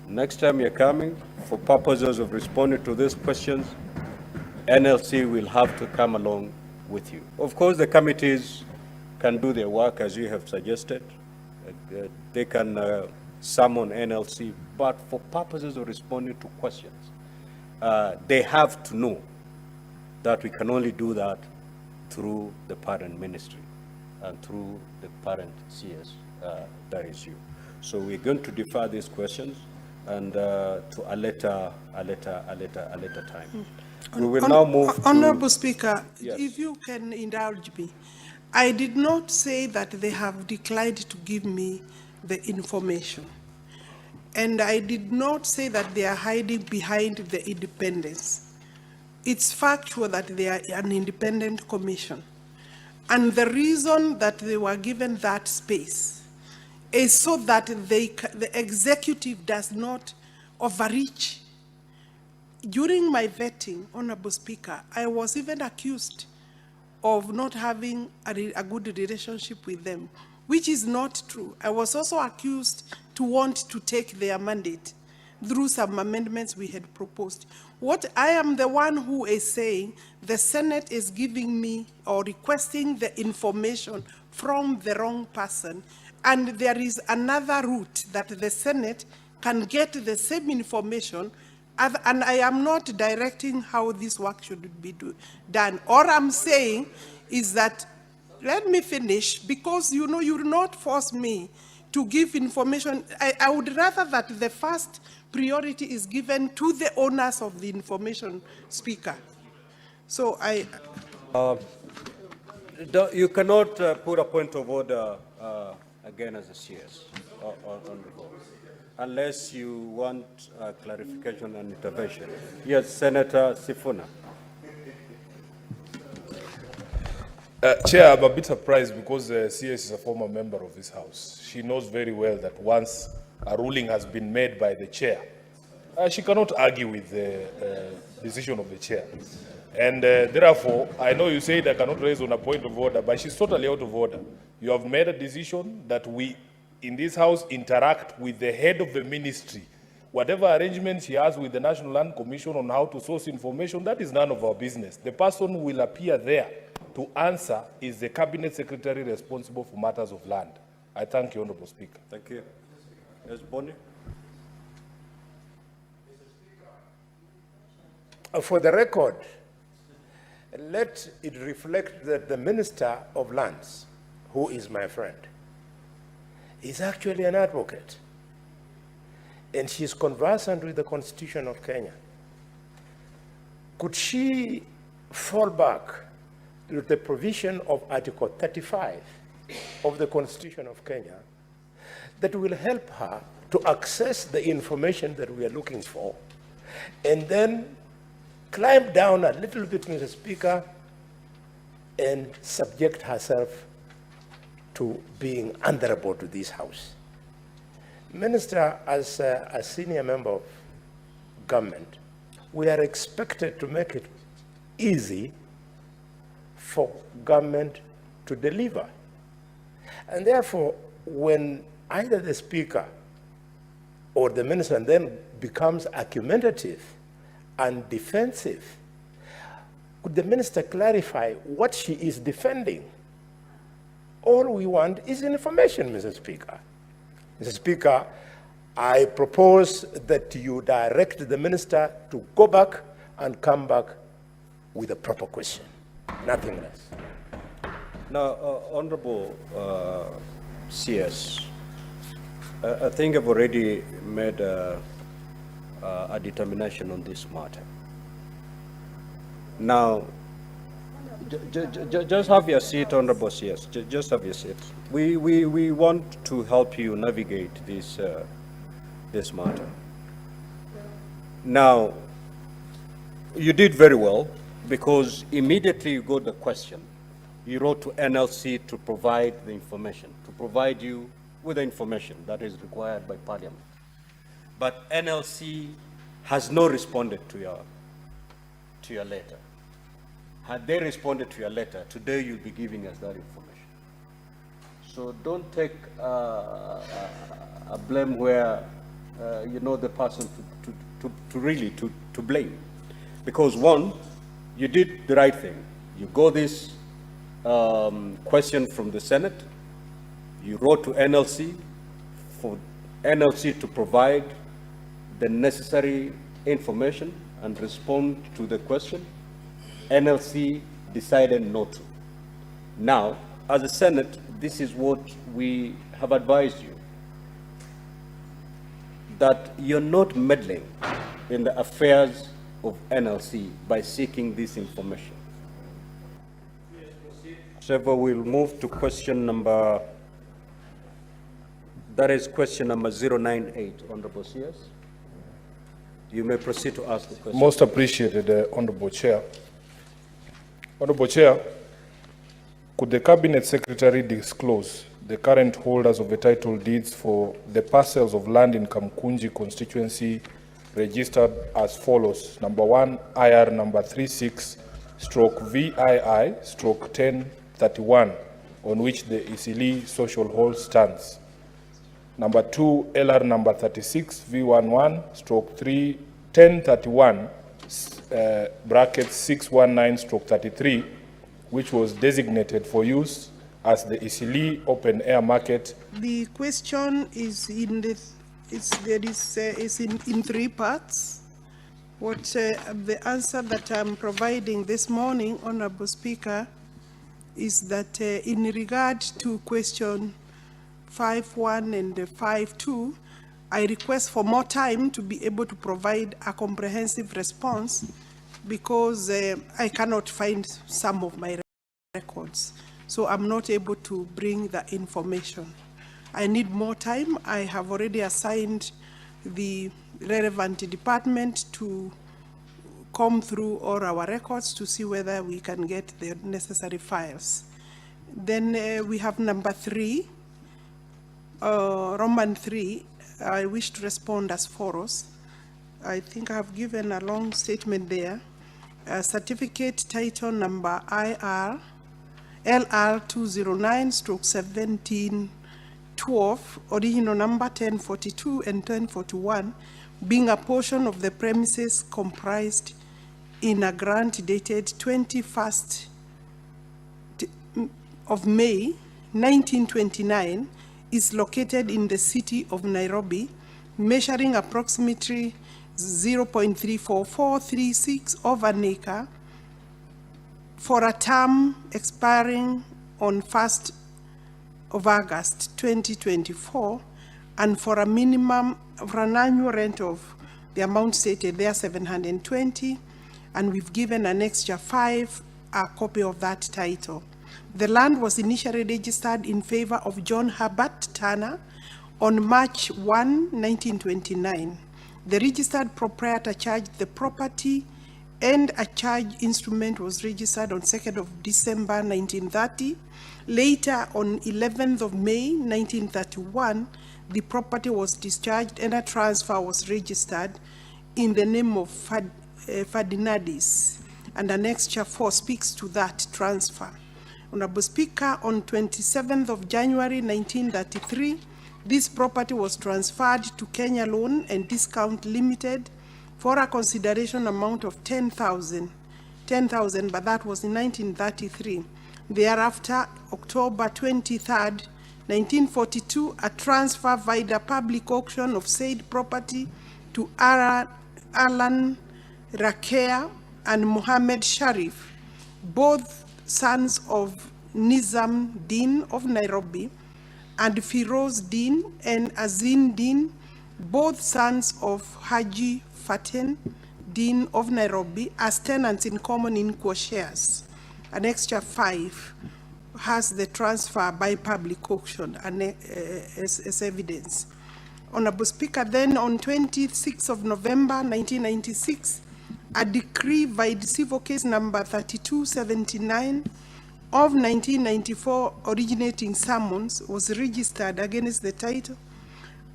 Next time you're coming, for purposes of responding to these questions, NLC will have to come along with you. Of course, the committees can do their work as you have suggested. They can summon NLC, but for purposes of responding to questions, they have to know that we can only do that through the parent ministry and through the parent CS, that is you. So we're going to defer these questions and to a later time. We will now move to... Honorable Speaker, yes. If you can indulge me, I did not say that they have declined to give me the information. And I did not say that they are hiding behind the independence. It's factual that they are an independent commission. And the reason that they were given that space is so that the executive does not overreach. During my vetting, Honorable Speaker, I was even accused of not having a good relationship with them, which is not true. I was also accused to want to take their mandate through some amendments we had proposed. What I am the one who is saying the Senate is giving me or requesting the information from the wrong person, and there is another route that the Senate can get the same information, and I am not directing how this work should be done. All I'm saying is that, let me finish, because you know you will not force me to give information. I would rather that the first priority is given to the owners of the information, Speaker. So you cannot put a point of order again as a CS on the vote, unless you want clarification and intervention. Yes, Senator Sifuna. Chair, I'm a bit surprised because CS is a former member of this House. She knows very well that once a ruling has been made by the chair, she cannot argue with the decision of the chair. And therefore, I know you said I cannot raise on a point of order, but she's totally out of order. You have made a decision that we, in this House, interact with the head of the ministry. Whatever arrangements he has with the National Land Commission on how to source information, that is none of our business. The person who will appear there to answer is the Cabinet Secretary responsible for matters of land. I thank you, Honorable Speaker. Thank you. Yes, Boni. For the record, let it reflect that the Minister of Lands, who is my friend, is actually an advocate. And she's conversant with the Constitution of Kenya. Could she fall back to the provision of Article 35 of the Constitution of Kenya that will help her to access the information that we are looking for, and then climb down a little bit, Mr. Speaker, and subject herself to being answerable to this House? Minister, as a senior member of government, we are expected to make it easy for government to deliver. And therefore, when either the Speaker or the Minister then becomes argumentative and defensive, could the Minister clarify what she is defending? All we want is information, Mr. Speaker. Mr. Speaker, I propose that you direct the Minister to go back and come back with a proper question. Nothing less. Now, Honorable CS, I think I've already made a determination on this matter. Now, just have your seat, Honorable CS. Just have your seat. We want to help you navigate this this matter. Now, you did very well, because immediately you got the question, you wrote to NLC to provide the information, to provide you with the information that is required by Parliament. But NLC has not responded to your letter. Had they responded to your letter, today you'll be giving us that information. So don't take a blame where the person to really to blame. Because one, you did the right thing. You got this question from the Senate. You wrote to NLC for NLC to provide the necessary information and respond to the question. NLC decided not to. Now, as a Senate, this is what we have advised you, that you're not meddling in the affairs of NLC by seeking this information. So we'll move to question number, that is question number 098, Honorable CS. You may proceed to ask the question. Most appreciated, Honorable Chair. Honorable Chair, could the Cabinet Secretary disclose the current holders of the title deeds for the parcels of land in Kamkunji constituency registered as follows? Number 1, IR number 36/VII/1031, on which the Isili Social Hall stands. Number 2, LR number 36/V11/1031, bracket 619/33, which was designated for use as the Isili open air market. The question is in three parts. What the answer that I'm providing this morning, Honorable Speaker, is that in regard to question 5.1 and 5.2, I request for more time to be able to provide a comprehensive response, because I cannot find some of my records. So I'm not able to bring the information. I need more time. I have already assigned the relevant department to comb through all our records to see whether we can get the necessary files. Then we have number 3, Roman 3. I wish to respond as follows. I think I have given a long statement there. Certificate title number IR LR 209/1712, original number 1042 and 1041, being a portion of the premises comprised in a grant dated 21st of May 1929, is located in the city of Nairobi, measuring approximately 0.34436 of an acre, for a term expiring on 1st of August 2024, and for an annual rent of the amount stated there, 720, and we've given Annexure 5 a copy of that title. The land was initially registered in favor of John Herbert Turner on March 1, 1929. The registered proprietor charged the property, and a charge instrument was registered on 2nd of December 1930. Later, on 11th of May 1931, the property was discharged and a transfer was registered in the name of Ferdinandis, and Annexure 4 speaks to that transfer. Honorable Speaker, on 27th of January 1933, this property was transferred to Kenya Loan and Discount Limited for a consideration amount of 10,000, but that was in 1933. Thereafter, October 23rd, 1942, a transfer via the public auction of said property to Alan Rakea and Mohammed Sharif, both sons of Nizam Din of Nairobi, and Firoz Din and Azin Din, both sons of Haji Faten Din of Nairobi, as tenants in common in co-shares. Annexure 5 has the transfer by public auction and as evidence. Honorable Speaker, then on 26th of November 1996, a decree by the civil case number 3279 of 1994 originating summons was registered against the title,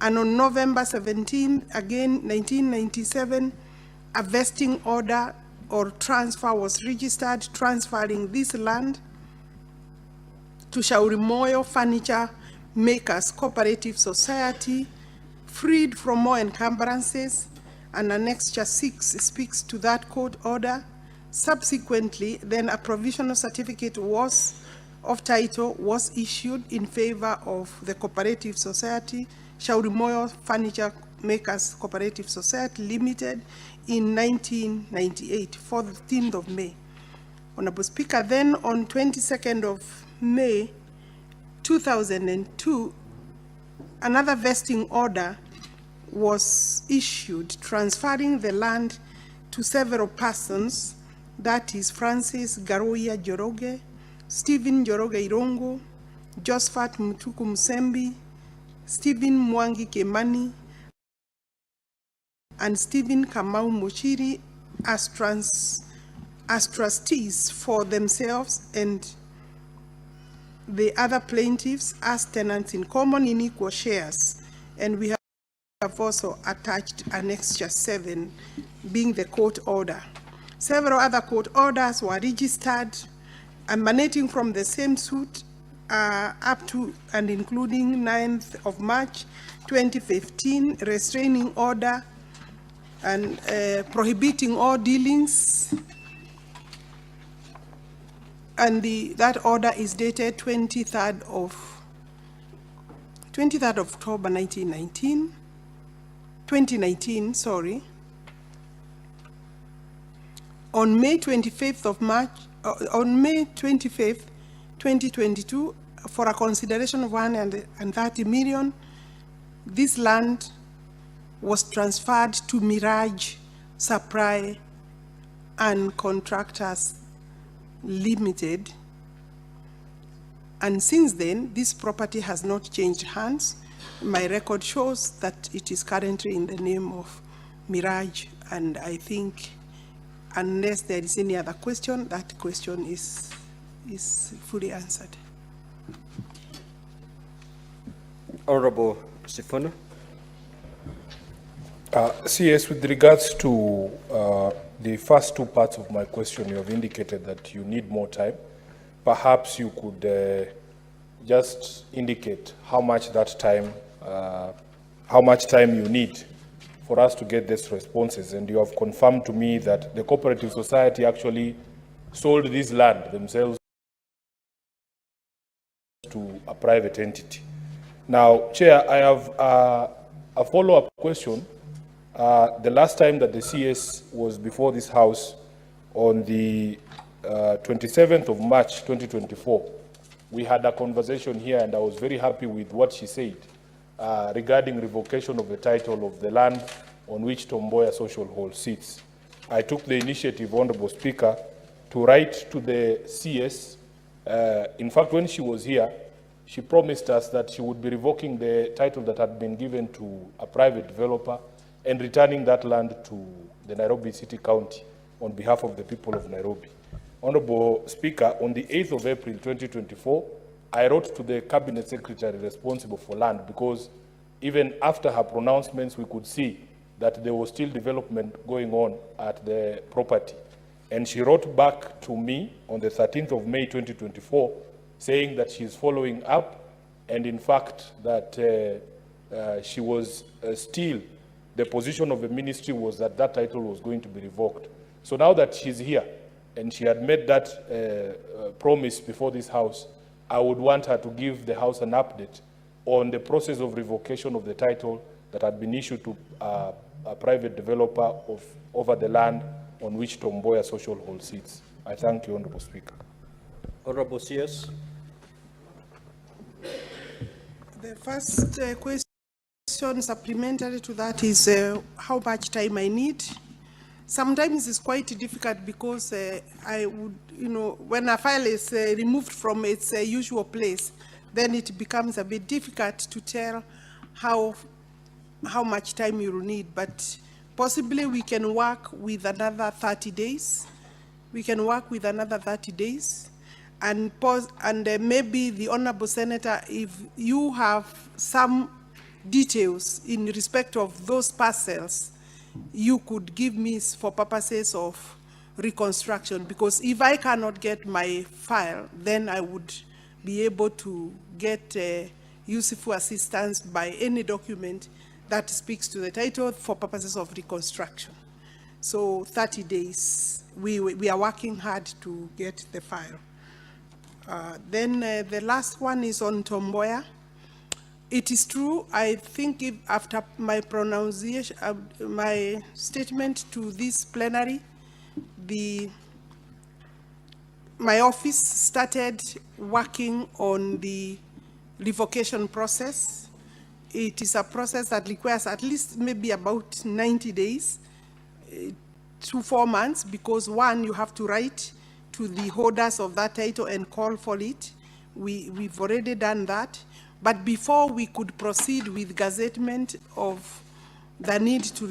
and on November 17, again 1997, a vesting order or transfer was registered transferring this land to Shauri Moyo Furniture Makers Cooperative Society freed from more encumbrances, and Annexure 6 speaks to that court order. Subsequently, then a provisional certificate of title was issued in favor of the cooperative society, Shauri Moyo Furniture Makers Cooperative Society Limited, in 1998, 14th of May. Honorable Speaker, then on 22nd of May 2002, another vesting order was issued transferring the land to several persons, that is Francis Garoya Joroge, Stephen Joroge Irongo, Josephat Mutuku Musembi, Stephen Mwangi Kemani, and Stephen Kamau Mochiri as trustees for themselves and the other plaintiffs as tenants in common in equal shares. And we have also attached Annexure 7, being the court order. Several other court orders were registered, emanating from the same suit up to and including 9th of March 2015, restraining order and prohibiting all dealings. And that order is dated 23rd of October 2019, sorry. On May 25th of March, on May 25th, 2022, for a consideration of 130 million, this land was transferred to Mirage Supply and Contractors Limited. And since then, this property has not changed hands. My record shows that it is currently in the name of Mirage, and I think unless there is any other question, that question is fully answered. Honorable Sifuna. CS, with regards to the first two parts of my question, you have indicated that you need more time. Perhaps you could just indicate how much time you need for us to get these responses. And you have confirmed to me that the cooperative society actually sold this land themselves to a private entity. Now, Chair, I have a follow-up question. The last time that the CS was before this House, on the 27th of March 2024, we had a conversation here, and I was very happy with what she said regarding revocation of the title of the land on which Tom Mboya Social Hall sits. I took the initiative, Honorable Speaker, to write to the CS. In fact, when she was here, she promised us that she would be revoking the title that had been given to a private developer and returning that land to the Nairobi City County on behalf of the people of Nairobi. Honorable Speaker, on the 8th of April 2024, I wrote to the Cabinet Secretary responsible for land, because even after her pronouncements, we could see that there was still development going on at the property. And she wrote back to me on the 13th of May 2024, saying that she's following up, and in fact that she was still, the position of the ministry was that that title was going to be revoked. So now that she's here, and she had made that promise before this House, I would want her to give the House an update on the process of revocation of the title that had been issued to a private developer over the land on which Tom Mboya Social Hall sits. I thank you, Honorable Speaker. Honorable CS. The first question supplementary to that is how much time I need. Sometimes it's quite difficult because I would, when a file is removed from its usual place, then it becomes a bit difficult to tell how much time you will need. But possibly we can work with another 30 days. And maybe the Honorable Senator, if you have some details in respect of those parcels, you could give me for purposes of reconstruction, because if I cannot get my file, then I would be able to get useful assistance by any document that speaks to the title for purposes of reconstruction. So 30 days, we are working hard to get the file. Then the last one is on Tomboya. It is true, I think after my pronunciation, my statement to this plenary, my office started working on the revocation process. It is a process that requires at least maybe about 90 days to 4 months, because one, you have to write to the holders of that title and call for it. We've already done that. But before we could proceed with gazettement of the need to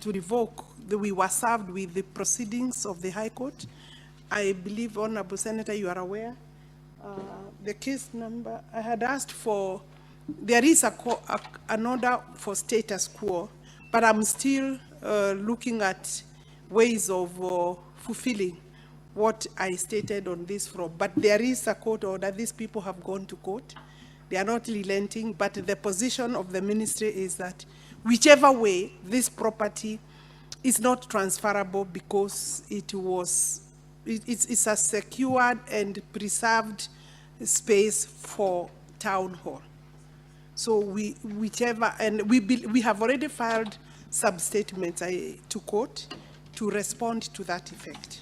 revoke, we were served with the proceedings of the High Court. I believe, Honorable Senator, you are aware. The case number, I had asked for, there is an order for status quo, but I'm still looking at ways of fulfilling what I stated on this floor. But there is a court order. These people have gone to court. They are not relenting, but the position of the ministry is that whichever way, this property is not transferable because it's a secured and preserved space for town hall. So we have already filed sub-statements to court to respond to that effect.